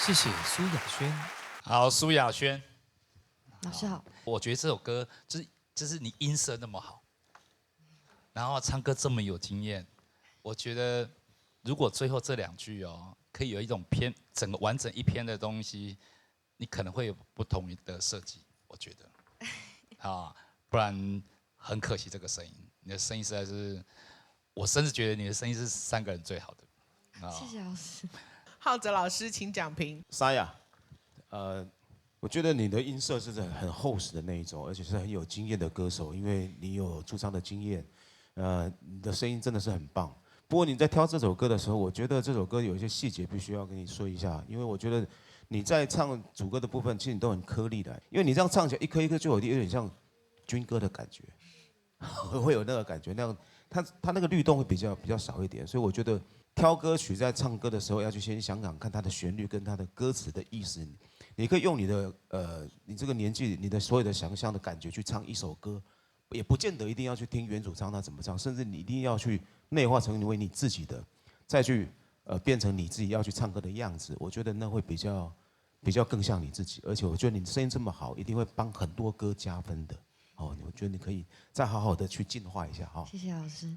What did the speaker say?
谢谢苏亚轩。好，苏亚轩，老师好。我觉得这首歌就是你音色那么好，然后唱歌这么有经验，我觉得如果最后这2句哦，可以有一种整个完整一篇的东西，你可能会有不同的设计，我觉得，啊，不然很可惜这个声音，你的声音实在是，我甚至觉得你的声音是3个人最好的。谢谢老师。浩哲老师，请讲评。沙哑，我觉得你的音色是很厚实的那一种，而且是很有经验的歌手，因为你有驻唱的经验，你的声音真的是很棒。不过你在挑这首歌的时候，我觉得这首歌有一些细节必须要跟你说一下，因为我觉得你在唱主歌的部分，其实你都很颗粒的，因为你这样唱起来一颗一颗就有点像军歌的感觉，会有那个感觉，那样它那个律动会比较少一点，所以我觉得挑歌曲在唱歌的时候要去先想想看它的旋律跟它的歌词的意思。你可以用你的你这个年纪你的所有的想象的感觉去唱一首歌，也不见得一定要去听原主唱他怎么唱，甚至你一定要去内化成为你自己的，再去变成你自己要去唱歌的样子。我觉得那会比较更像你自己，而且我觉得你声音这么好，一定会帮很多歌加分的。哦，我觉得你可以再好好的去进化一下哈。谢谢老师。